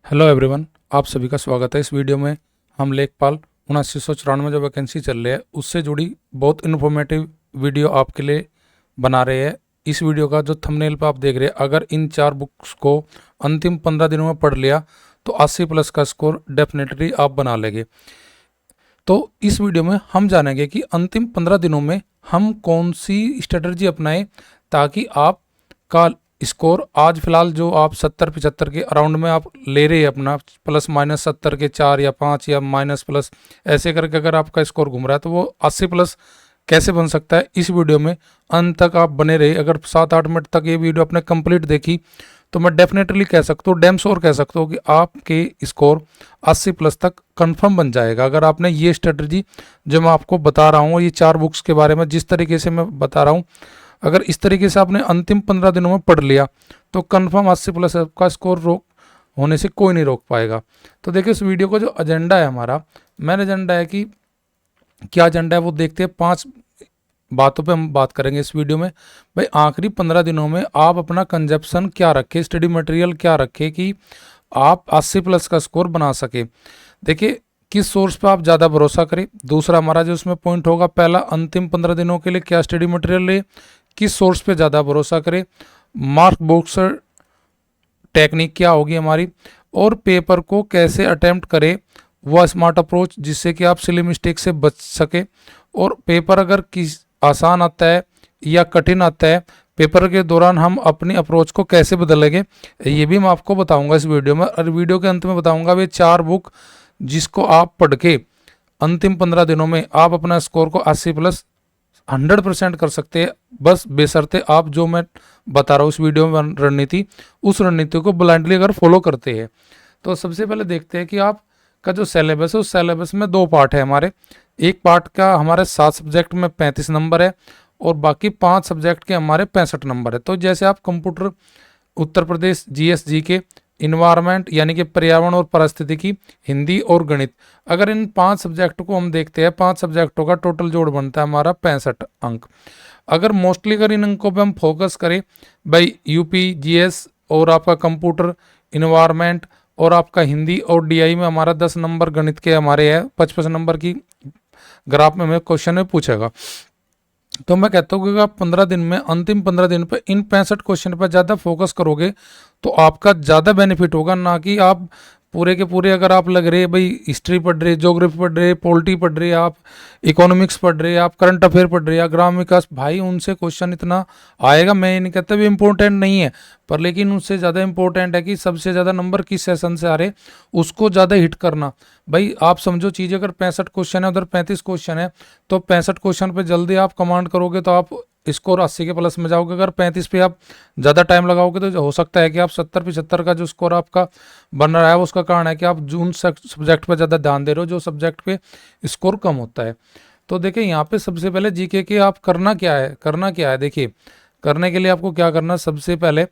Hello everyone, आप सभी का स्वागत है। इस वीडियो में हम लेखपाल 7994 जो वैकेंसी चल रही है उससे जुड़ी बहुत इन्फॉर्मेटिव वीडियो आपके लिए बना रहे हैं। इस वीडियो का जो थंबनेल पर आप देख रहे हैं, अगर इन 4 बुक्स को अंतिम 15 दिनों में पढ़ लिया तो 80 प्लस का स्कोर डेफिनेटली आप बना लेंगे। तो इस वीडियो में हम जानेंगे कि अंतिम 15 दिनों में हम कौन सी स्ट्रेटजी अपनाएं ताकि आप का स्कोर आज फिलहाल जो आप 70-75 के अराउंड में आप ले रहे हैं अपना प्लस माइनस 70 के 4 या 5 या माइनस प्लस ऐसे करके अगर आपका स्कोर घूम रहा है तो वो 80 प्लस कैसे बन सकता है, इस वीडियो में अंत तक आप बने रहे। अगर 7-8 मिनट तक ये वीडियो आपने कंप्लीट देखी तो मैं डेफिनेटली कह सकता हूँ, डैम श्योर कह सकता हूँ कि आपके स्कोर 80 प्लस तक कंफर्म बन जाएगा। अगर आपने ये स्ट्रेटजी जो मैं आपको बता रहा हूँ, ये 4 बुक्स के बारे में जिस तरीके से मैं बता रहा हूँ, अगर इस तरीके से आपने अंतिम 15 दिनों में पढ़ लिया तो कंफर्म 80 प्लस का स्कोर रोक होने से कोई नहीं रोक पाएगा। तो देखिए, इस वीडियो का जो एजेंडा है हमारा, मेन एजेंडा है कि क्या एजेंडा है वो देखते हैं। 5 बातों पे हम बात करेंगे इस वीडियो में। भाई, आखिरी 15 दिनों में आप अपना कंजप्शन क्या रखें, स्टडी मटेरियल क्या रखें कि आप 80 प्लस का स्कोर बना सके। देखिए, किस सोर्स पे आप ज़्यादा भरोसा करें। दूसरा हमारा जो उसमें पॉइंट होगा, पहला अंतिम 15 दिनों के लिए क्या स्टडी मटेरियल ले, किस सोर्स पे ज़्यादा भरोसा करें, मार्क बुक्स टेक्निक क्या होगी हमारी, और पेपर को कैसे अटेम्प्ट करें, वह स्मार्ट अप्रोच जिससे कि आप सिली मिस्टेक से बच सके। और पेपर अगर किस आसान आता है या कठिन आता है, पेपर के दौरान हम अपनी अप्रोच को कैसे बदलेंगे, ये भी मैं आपको बताऊंगा इस वीडियो में। और वीडियो के अंत में बताऊंगा वे 4 बुक जिसको आप पढ़ के अंतिम 15 दिनों में आप अपना स्कोर को 80 प्लस 100% कर सकते हैं। बस बेशर्ते आप जो मैं बता रहा हूँ इस वीडियो में रणनीति, उस रणनीति को ब्लाइंडली अगर फॉलो करते हैं। तो सबसे पहले देखते हैं कि आप का जो सिलेबस है, उस सिलेबस में 2 पार्ट है हमारे। एक पार्ट का हमारे 7 सब्जेक्ट में 35 नंबर है और बाकी 5 सब्जेक्ट के हमारे 65 नंबर है। तो जैसे आप computer, Uttar Pradesh, GS, GK, environment यानी कि पर्यावरण और पारिस्थितिकी, हिंदी और गणित, अगर इन 5 सब्जेक्ट को हम देखते हैं, 5 सब्जेक्टों का टोटल जोड़ बनता है हमारा 65 अंक। अगर मोस्टली अगर इन अंकों पे हम फोकस करें, भाई यूपी, जीएस और आपका कंप्यूटर, इन्वायरमेंट और आपका हिंदी और डीआई में हमारा 10 नंबर, गणित के हमारे है 55 नंबर की ग्राफ में हमें क्वेश्चन में पूछेगा। तो मैं कहता हूँ कि आप 15 दिन में, अंतिम 15 दिन पे इन 65 क्वेश्चन पर ज़्यादा फोकस करोगे तो आपका ज़्यादा बेनिफिट होगा। ना कि आप पूरे के पूरे अगर आप लग रहे भाई हिस्ट्री पढ़ रहे, ज्योग्राफी पढ़ रहे, पॉलिटी पढ़ रहे, आप इकोनॉमिक्स पढ़ रहे, आप करंट अफेयर पढ़ रहे या ग्राम विकास, भाई उनसे क्वेश्चन इतना आएगा। मैं ये नहीं कहता भी इंपॉर्टेंट नहीं है, पर लेकिन उससे ज़्यादा इंपॉर्टेंट है कि सबसे ज़्यादा नंबर किस सेशन से आ रहे उसको ज़्यादा हिट करना। भाई आप समझो चीज़, अगर 65 क्वेश्चन है, उधर 35 क्वेश्चन है, तो 65 क्वेश्चन पे जल्दी आप कमांड करोगे तो आप स्कोर 80 के प्लस में जाओगे। अगर 35 पे आप ज़्यादा टाइम लगाओगे तो हो सकता है कि आप 70-75 का जो स्कोर आपका बन रहा है उसका कारण है कि आप जून सब्जेक्ट पे ज़्यादा ध्यान दे रहे हो, जो सब्जेक्ट पे स्कोर कम होता है। तो देखिए, यहाँ पे सबसे पहले जीके के आप करना क्या है। देखिए, करने के लिए आपको क्या करना है, सबसे पहले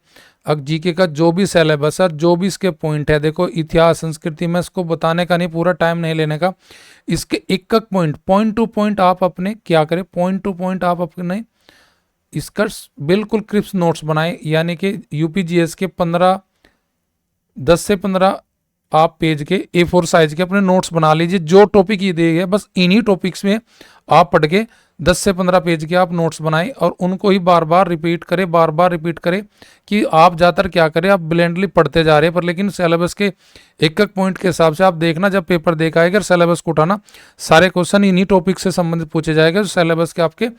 अब जीके का जो भी सिलेबस है, जो भी इसके पॉइंट है, देखो इतिहास, संस्कृति में इसको बताने का नहीं, पूरा टाइम नहीं लेने का। इसके एक एक पॉइंट टू पॉइंट आप अपने क्या करें, पॉइंट टू पॉइंट आप अपने इसका बिल्कुल क्रिप्स नोट्स बनाए। यानी कि यूपीजीएस के 10 से 15 आप पेज के A4 साइज के अपने नोट्स बना लीजिए। जो टॉपिक ये दिए गए बस इन्हीं टॉपिक्स में आप पढ़ के 10 से 15 पेज के आप नोट्स बनाएं और उनको ही बार बार रिपीट करें कि आप ज़्यादातर क्या करें, आप ब्लेंडली पढ़ते जा रहे हैं, पर लेकिन सिलेबस के एक एक पॉइंट के हिसाब से आप देखना, जब पेपर देखा है सिलेबस को उठाना, सारे क्वेश्चन इन्हीं टॉपिक से संबंधित पूछे जाएंगे जो सिलेबस के आपके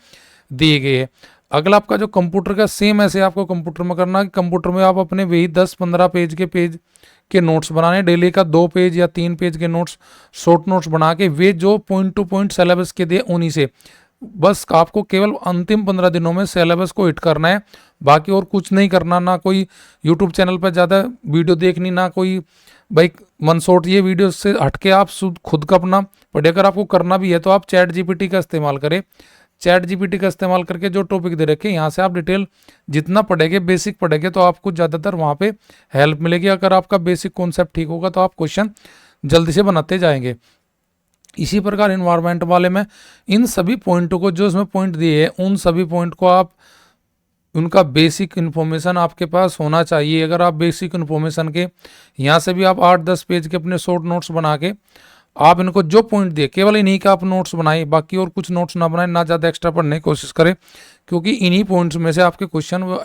दिए गए हैं। अगला आपका जो कंप्यूटर का, सेम ऐसे आपको कंप्यूटर में करना है। कंप्यूटर में आप अपने वही 10-15 पेज के नोट्स बनाने, डेली का 2 पेज या 3 पेज के नोट्स, शॉर्ट नोट्स बना के वे जो पॉइंट टू पॉइंट सिलेबस के दिए उन्हीं से बस आपको केवल अंतिम 15 दिनों में सिलेबस को हिट करना है। बाकी और कुछ नहीं करना, ना कोई यूट्यूब चैनल पर ज़्यादा वीडियो देखनी, ना कोई भाई मनसोट ये वीडियो से हटके आप खुद का अपना पढ़े। अगर आपको करना भी है तो आप चैट जीपीटी का इस्तेमाल करें। चैट जीपीटी का इस्तेमाल करके जो टॉपिक दे रखे यहाँ से आप डिटेल जितना पढ़ेंगे, बेसिक पढ़ेंगे, तो आपको ज़्यादातर वहाँ पे हेल्प मिलेगी। अगर आपका बेसिक कॉन्सेप्ट ठीक होगा तो आप क्वेश्चन जल्दी से बनाते जाएंगे। इसी प्रकार इन्वायरमेंट वाले में इन सभी पॉइंटों को, जो इसमें पॉइंट दिए हैं, उन सभी पॉइंट को आप उनका बेसिक इन्फॉर्मेशन आपके पास होना चाहिए। अगर आप बेसिक इन्फॉर्मेशन के यहाँ से भी आप 8-10 पेज के अपने शॉर्ट नोट्स बना के आप इनको जो पॉइंट दिए केवल इन्हीं का आप नोट्स बनाइए, बाकी और कुछ नोट्स ना बनाए, ना ज़्यादा एक्स्ट्रा पढ़ने की कोशिश करें, क्योंकि इन्हीं पॉइंट्स में से आपके क्वेश्चन वो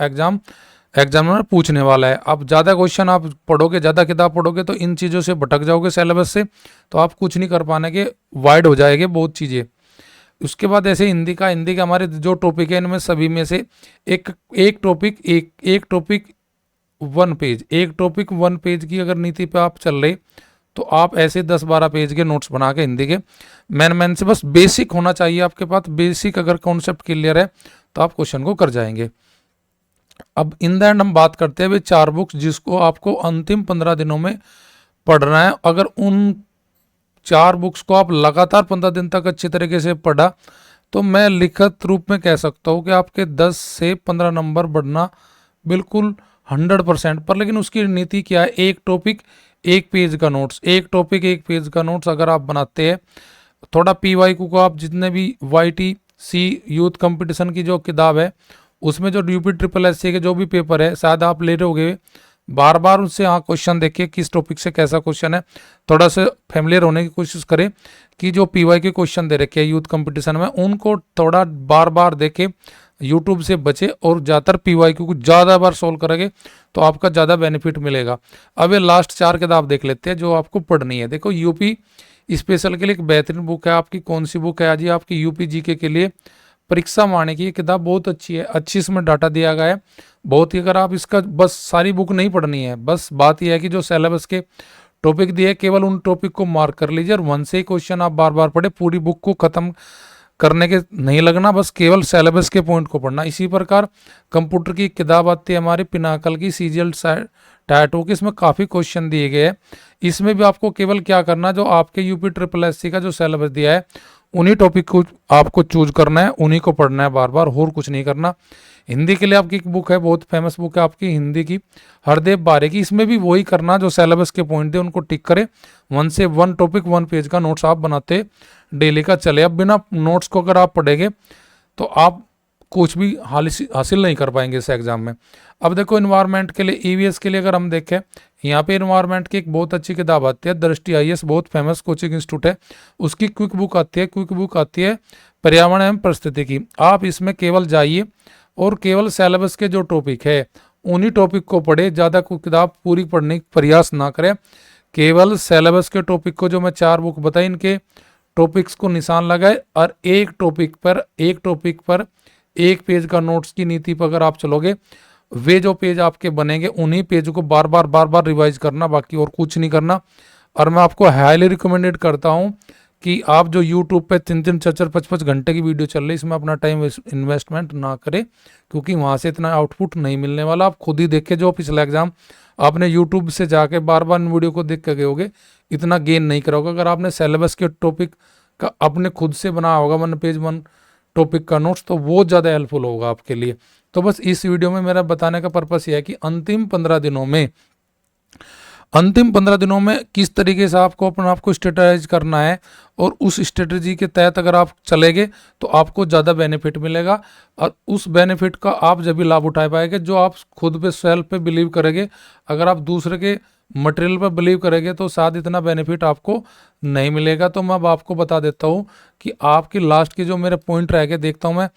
एग्जामिनर पूछने वाला है। अब ज़्यादा क्वेश्चन आप पढ़ोगे, ज़्यादा किताब पढ़ोगे तो इन चीज़ों से भटक जाओगे सिलेबस से, तो आप कुछ नहीं कर पाने के, वाइड हो जाएंगे बहुत चीज़ें। उसके बाद ऐसे हिंदी का हमारे जो टॉपिक है इनमें सभी में से एक टॉपिक 1 पेज की अगर नीति पे आप चल रहे तो आप ऐसे 10-12 पेज के नोट्स बना के हिंदी के मैन से बस बेसिक होना चाहिए आपके पास। बेसिक अगर कॉन्सेप्ट क्लियर है तो आप क्वेश्चन को कर जाएंगे। अब इन द एंड हम बात करते हैं 4 बुक्स जिसको आपको अंतिम 15 दिनों में पढ़ना है। अगर उन 4 बुक्स को आप लगातार 15 दिन तक अच्छी तरीके से पढ़ा तो मैं लिखित रूप में कह सकता हूँ कि आपके 10 से 15 नंबर बढ़ना बिल्कुल 100% पर। लेकिन उसकी नीति क्या है, एक टॉपिक 1 पेज का नोट्स, एक टॉपिक 1 पेज का नोट्स अगर आप बनाते हैं, थोड़ा PYQ को आप जितने भी YTC यूथ कंपटीशन की जो किताब है उसमें जो UPSSC के जो भी पेपर है शायद आप ले रहे होगे, बार बार उससे क्वेश्चन देखिए किस टॉपिक से कैसा क्वेश्चन है, थोड़ा सा फैमिलियर होने की कोशिश करें कि जो PY के क्वेश्चन दे रखे हैं यूथ कंपटीशन में उनको थोड़ा बार बार देखे, यूट्यूब से बचे और ज़्यादातर PYQ को ज़्यादा बार सोल्व करेंगे तो आपका ज़्यादा बेनिफिट मिलेगा। अब ये लास्ट 4 किताब देख लेते हैं जो आपको पढ़नी है। देखो यूपी स्पेशल के लिए एक बेहतरीन बुक है आपकी, कौन सी बुक है जी, आपकी यूपी जीके के लिए परीक्षा माने की। ये किताब बहुत अच्छी है, अच्छी इसमें डाटा दिया गया है बहुत ही। अगर आप इसका बस सारी बुक नहीं पढ़नी है, बस बात यह है कि जो सिलेबस के टॉपिक दिए केवल उन टॉपिक को मार्क कर लीजिए और 1 से क्वेश्चन आप बार बार पढ़े, पूरी बुक को खत्म करने के नहीं लगना, बस केवल सिलेबस के पॉइंट को पढ़ना। इसी प्रकार कंप्यूटर की किताब आती है हमारी पिनाकल की CGL टायर 2 की, इसमें काफ़ी क्वेश्चन दिए गए हैं। इसमें भी आपको केवल क्या करना, जो आपके UPSSC का जो सिलेबस दिया है उन्हीं टॉपिक को आपको चूज करना है, उन्हीं को पढ़ना है बार बार, और कुछ नहीं करना। हिंदी के लिए आपकी एक बुक है, बहुत फेमस बुक है आपकी हिंदी की, हरदेव बारे की, इसमें भी वही करना जो सिलेबस के पॉइंट थे उनको टिक करे, 1 से 1 टॉपिक 1 पेज का नोट्स आप बनाते डेली का चले। अब बिना नोट्स को अगर आप पढ़ेंगे तो आप कुछ भी हासिल नहीं कर पाएंगे इस एग्जाम में। अब देखो इन्वायरमेंट के लिए, EVS के लिए अगर हम देखें, यहाँ पे इन्वायरमेंट की एक बहुत अच्छी किताब आती है, दृष्टि IAS, बहुत फेमस कोचिंग इंस्टीट्यूट है, उसकी क्विक बुक आती है पर्यावरण एवं परिस्थिति की। आप इसमें केवल जाइए और केवल सिलेबस के जो टॉपिक है उन्हीं टॉपिक को पढ़े, ज़्यादा कोई किताब पूरी पढ़ने का प्रयास ना करें, केवल सिलेबस के टॉपिक को जो मैं 4 बुक बताई इनके टॉपिक्स को निशान लगाए और एक टॉपिक पर 1 पेज का नोट्स की नीति पर अगर आप चलोगे, वे जो पेज आपके बनेंगे उन्हीं पेज को बार बार रिवाइज करना, बाकी और कुछ नहीं करना। और मैं आपको हाईली रिकमेंडेड करता हूं कि आप जो YouTube पे 3-3, 4-4, 5-5 घंटे की वीडियो चल रही है इसमें अपना टाइम इन्वेस्टमेंट ना करें, क्योंकि वहां से इतना आउटपुट नहीं मिलने वाला। आप खुद ही देखे, जो पिछला एग्जाम आपने YouTube से जाके बार बार वीडियो को देख के गए होगे, इतना गेन नहीं करोगे। अगर आपने सिलेबस के टॉपिक का अपने खुद से बनाया होगा 1 पेज 1 टॉपिक का नोट्स, तो वो ज़्यादा हेल्पफुल होगा आपके लिए। तो बस इस वीडियो में मेरा बताने का पर्पस यह है कि अंतिम 15 दिनों में किस तरीके से आपको अपने आप को स्ट्रेटेजाइज करना है, और उस स्ट्रेटेजी के तहत अगर आप चलेंगे तो आपको ज़्यादा बेनिफिट मिलेगा। और उस बेनिफिट का आप जब भी लाभ उठा पाएंगे जो आप खुद पे, सेल्फ पे बिलीव करेंगे। अगर आप दूसरे के मटेरियल पर बिलीव करेंगे तो शायद इतना बेनिफिट आपको नहीं मिलेगा। तो मैं अब आपको बता देता हूँ कि आपकी लास्ट के जो मेरे पॉइंट रह गए, देखता हूँ मैं।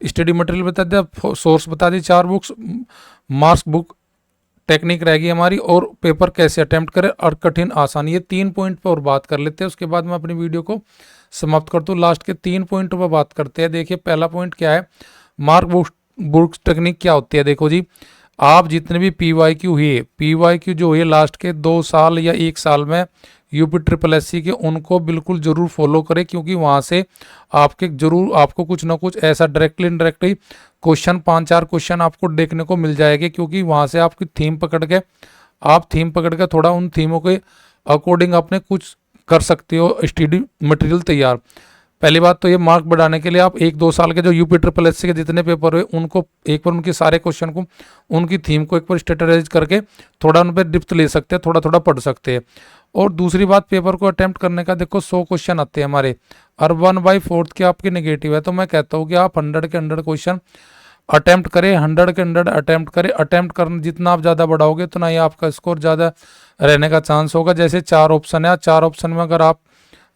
स्टडी मटेरियल बता दिया, सोर्स बता दी 4 बुक्स, मार्क्स बुक, टेक्निक रहेगी हमारी, और पेपर कैसे अटेम्प्ट करें और कठिन आसान, ये 3 पॉइंट पर और बात कर लेते हैं। उसके बाद मैं अपनी वीडियो को समाप्त करता हूँ। लास्ट के 3 पॉइंट पर बात करते हैं। देखिए पहला पॉइंट क्या है, मार्क बुक्स टेक्निक क्या होती है। देखो जी, आप जितने भी PYQ जो हुए लास्ट के 2 साल या 1 साल में UPSSC के, उनको बिल्कुल जरूर फॉलो करें, क्योंकि वहाँ से आपको कुछ ना कुछ ऐसा डायरेक्टली इनडायरेक्टली क्वेश्चन, 5-4 क्वेश्चन आपको देखने को मिल जाएंगे। क्योंकि वहाँ से आपकी थीम पकड़ के थोड़ा उन थीमों के अकॉर्डिंग आपने कुछ कर सकते हो स्टडी मटेरियल तैयार। पहली बात तो ये, मार्क बढ़ाने के लिए आप 1-2 साल के जो UPSSC के जितने पेपर हुए उनको एक बार, उनके सारे क्वेश्चन को, उनकी थीम को एक बार स्ट्रेटेजाइज करके थोड़ा उन पर डिप्थ ले सकते हैं, थोड़ा पढ़ सकते हैं। और दूसरी बात, पेपर को अटेम्प्ट करने का देखो 100 क्वेश्चन आते हैं हमारे, और 1/4 के आपके नेगेटिव है। तो मैं कहता हूँ कि आप 100 के 100 क्वेश्चन अटेम्प्ट करें, 100 के 100 अटेम्प्ट करें। अटेम्प्ट करना जितना आप ज़्यादा बढ़ाओगे उतना ही आपका स्कोर ज़्यादा रहने का चांस होगा। जैसे 4 ऑप्शन है, 4 ऑप्शन में अगर आप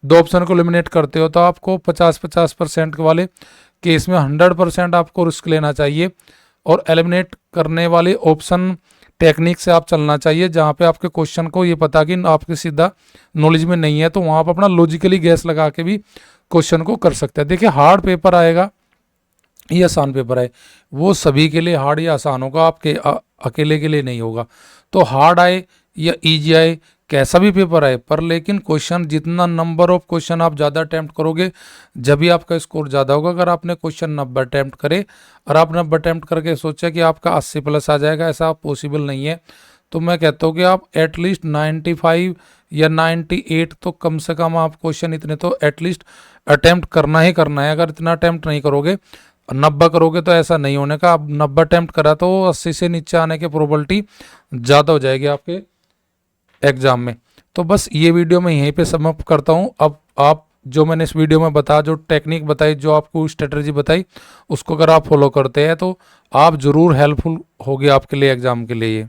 2 ऑप्शन को एलिमिनेट करते हो तो आपको 50-50% वाले केस में 100% आपको रिस्क लेना चाहिए और एलिमिनेट करने वाले ऑप्शन टेक्निक से आप चलना चाहिए, जहाँ पे आपके क्वेश्चन को ये पता कि आपके सीधा नॉलेज में नहीं है, तो वहाँ आप अपना लॉजिकली गैस लगा के भी क्वेश्चन को कर सकते हैं। देखिए हार्ड पेपर आएगा ये आसान पेपर है, वो सभी के लिए हार्ड या आसान होगा, आपके अकेले के लिए नहीं होगा। तो हार्ड आए या इजी आए, कैसा भी पेपर आए, पर लेकिन क्वेश्चन जितना नंबर ऑफ क्वेश्चन आप ज़्यादा अटैम्प्ट करोगे जब भी आपका स्कोर ज़्यादा होगा। अगर आपने क्वेश्चन 90 अटैम्प्ट करे और आप 90 अटैम्प्ट करके सोचा कि आपका 80+ आ जाएगा, ऐसा पॉसिबल नहीं है। तो मैं कहता हूँ कि आप एटलीस्ट 95 या 98 तो कम से कम आप क्वेश्चन इतने तो एटलीस्ट अटैम्प्ट करना ही करना है। अगर इतना अटैम्प्ट नहीं करोगे, 90 करोगे, तो ऐसा नहीं होने का। आप 90 अटैम्प्ट करा तो 80 से नीचे आने की प्रोबेबिलिटी ज़्यादा हो जाएगी आपके एग्जाम में। तो बस ये वीडियो मैं यहीं पे समाप्त करता हूँ। अब आप जो मैंने इस वीडियो में बताया, जो टेक्निक बताई, जो आपको स्ट्रेटजी बताई, उसको अगर आप फॉलो करते हैं तो आप ज़रूर हेल्पफुल होगी आपके लिए एग्जाम के लिए।